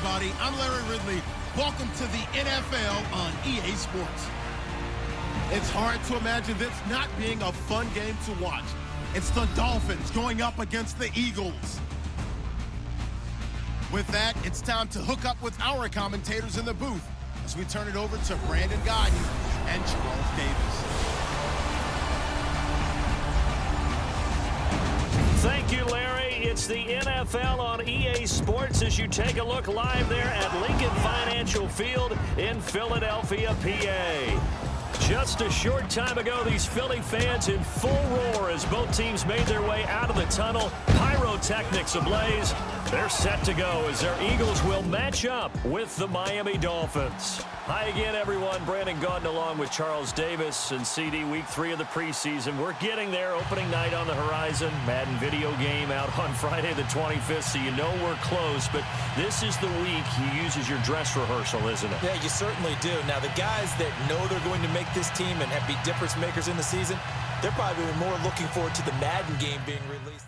everybody. I'm Larry Ridley. Welcome to the NFL on EA Sports. It's hard to imagine this not being a fun game to watch. It's the Dolphins going up against the Eagles. With that, it's time to hook up with our commentators in the booth as we turn it over to Brandon Guyton and Charles Davis. Thank you, Larry. It's the NFL on EA Sports as you take a look live there at Lincoln Financial Field in Philadelphia, PA. Just a short time ago, these Philly fans in full roar as both teams made their way out of the tunnel. Pyrotechnics ablaze. They're set to go as their Eagles will match up with the Miami Dolphins. Hi again, everyone. Brandon Guyton along with Charles Davis and CD Week 3 of the preseason. We're getting there. Opening night on the horizon. Madden video game out on Friday the 25th, so you know we're close. But this is the week you use as your dress rehearsal, isn't it? Yeah, you certainly do. Now, the guys that know they're going to make this team and be difference makers in the season, they're probably more looking forward to the Madden game being released.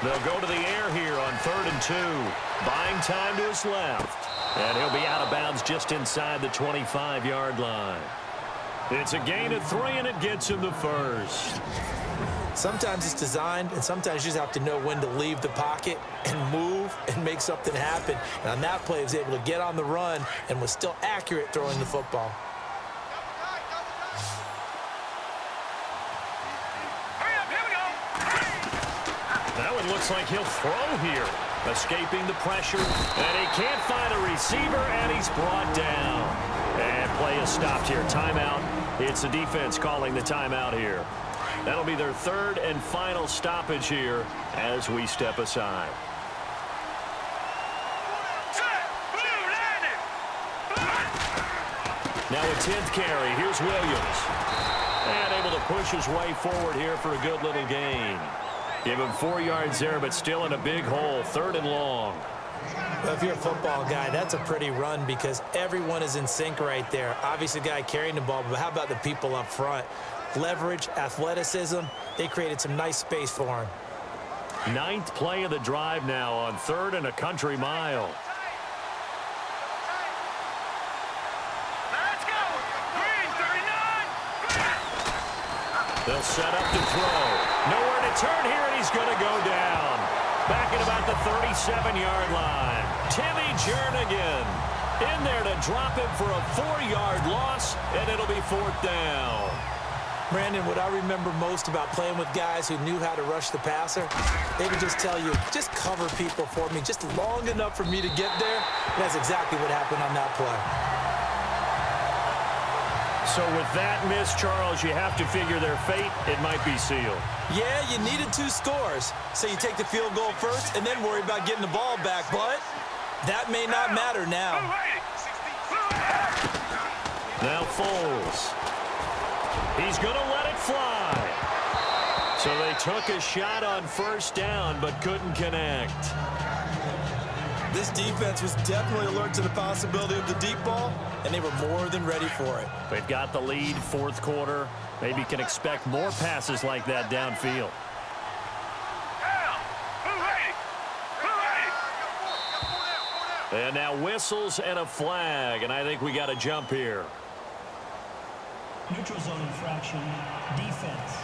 They'll go to the air here on 3rd and 2. Buying time to his left. And he'll be out of bounds just inside the 25-yard line. It's a gain of 3, and it gets him the first. Sometimes it's designed, and sometimes you just have to know when to leave the pocket and move and make something happen. And on that play, he was able to get on the run and was still accurate throwing the football. Now it looks like he'll throw here. Escaping the pressure, and he can't find a receiver, and he's brought down. And play is stopped here. Timeout. It's the defense calling the timeout here. That'll be their 3rd and final stoppage here as we step aside. Now a 10th carry. Here's Williams. And able to push his way forward here for a good little gain. Give him 4 yards there, but still in a big hole. 3rd and long. Well, if you're a football guy, that's a pretty run because everyone is in sync right there. Obviously, the guy carrying the ball, but how about the people up front? Leverage, athleticism, they created some nice space for him. 9th play of the drive now on 3rd and a country mile. Let's go! Green 39! They'll set up to throw. Nowhere to turn here, and he's going to go down. Back at about the 37-yard line. Timmy Jernigan in there to drop him for a 4-yard loss, and it'll be 4th down. Brandon, what I remember most about playing with guys who knew how to rush the passer, they would just tell you, just cover people for me, just long enough for me to get there. And that's exactly what happened on that play. So with that miss, Charles, you have to figure their fate. It might be sealed. Yeah, you needed 2 scores. So you take the field goal first and then worry about getting the ball back. But that may not matter now. Now Foles. He's going to let it fly. So they took a shot on 1st down but couldn't connect. This defense was definitely alert to the possibility of the deep ball, and they were more than ready for it. They've got the lead, 4th quarter. Maybe can expect more passes like that downfield. And now whistles and a flag, and I think we got a jump here. Neutral zone infraction, defense.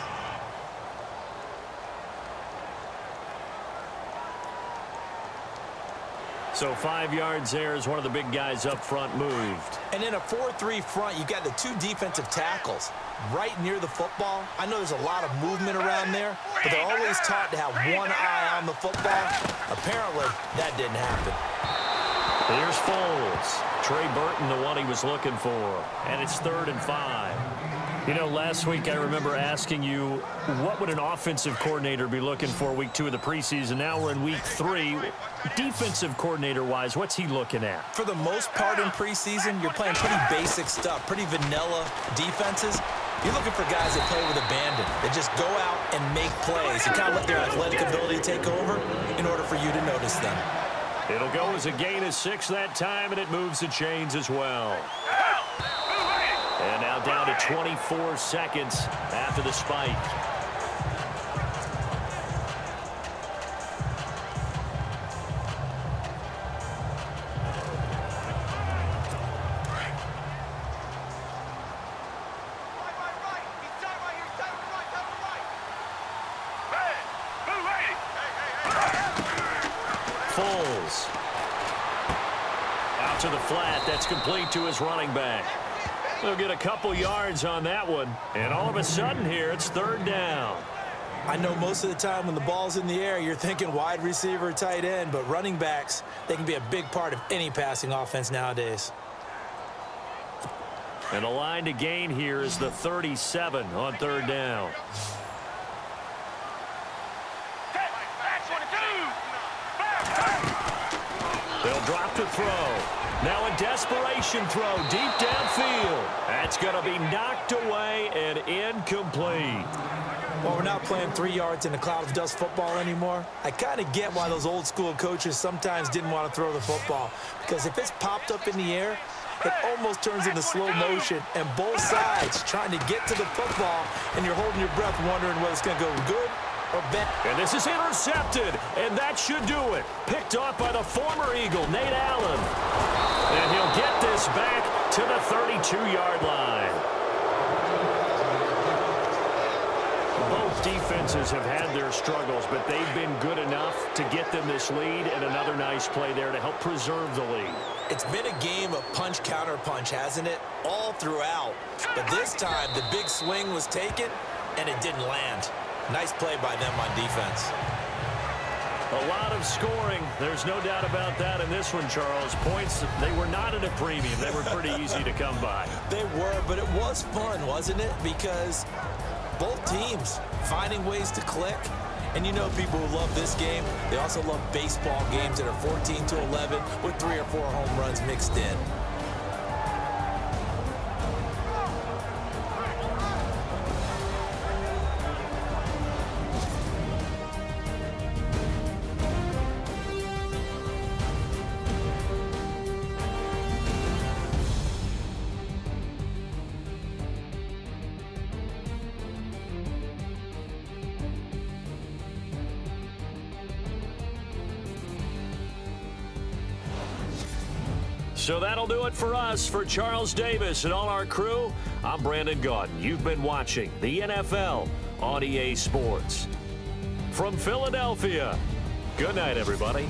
So 5 yards there as one of the big guys up front moved. And in a 4-3 front, you got the 2 defensive tackles right near the football. I know there's a lot of movement around there, but they're always taught to have one eye on the football. Apparently, that didn't happen. Here's Foles. Trey Burton, the one he was looking for. And it's 3rd and 5. You know, last week I remember asking you, what would an offensive coordinator be looking for week 2 of the preseason? Now we're in week 3. Defensive coordinator-wise, what's he looking at? For the most part in preseason, you're playing pretty basic stuff, pretty vanilla defenses. You're looking for guys that play with abandon, that just go out and make plays and kind of let their athletic ability take over in order for you to notice them. It'll go as a gain of 6 that time, and it moves the chains as well. And now down to 24 seconds after the spike. Foles. Out to the flat. That's complete to his running back. They'll get a couple yards on that one. And all of a sudden here, it's 3rd down. I know most of the time when the ball's in the air, you're thinking wide receiver, tight end, but running backs, they can be a big part of any passing offense nowadays. And the line to gain here is the 37 on 3rd down. They'll drop to throw. Now a desperation throw deep downfield. That's going to be knocked away and incomplete. Well, we're not playing 3 yards in a cloud of dust football anymore. I kind of get why those old school coaches sometimes didn't want to throw the football. Because if it's popped up in the air, it almost turns into slow motion. And both sides trying to get to the football, and you're holding your breath wondering whether it's going to go good And this is intercepted, and that should do it. Picked off by the former Eagle, Nate Allen. And he'll get this back to the 32-yard line. Both defenses have had their struggles, but they've been good enough to get them this lead, and another nice play there to help preserve the lead. It's been a game of punch-counter-punch, hasn't it? All throughout. But this time, the big swing was taken, and it didn't land. Nice play by them on defense. A lot of scoring. There's no doubt about that in this one, Charles. Points, they were not at a premium. They were pretty easy to come by. They were, but it was fun, wasn't it? Because both teams finding ways to click. And you know people who love this game, they also love baseball games that are 14-11 with 3 or 4 home runs mixed in. So that'll do it for us. For Charles Davis and all our crew, I'm Brandon Gaudin. You've been watching the NFL on EA Sports. From Philadelphia, good night, everybody.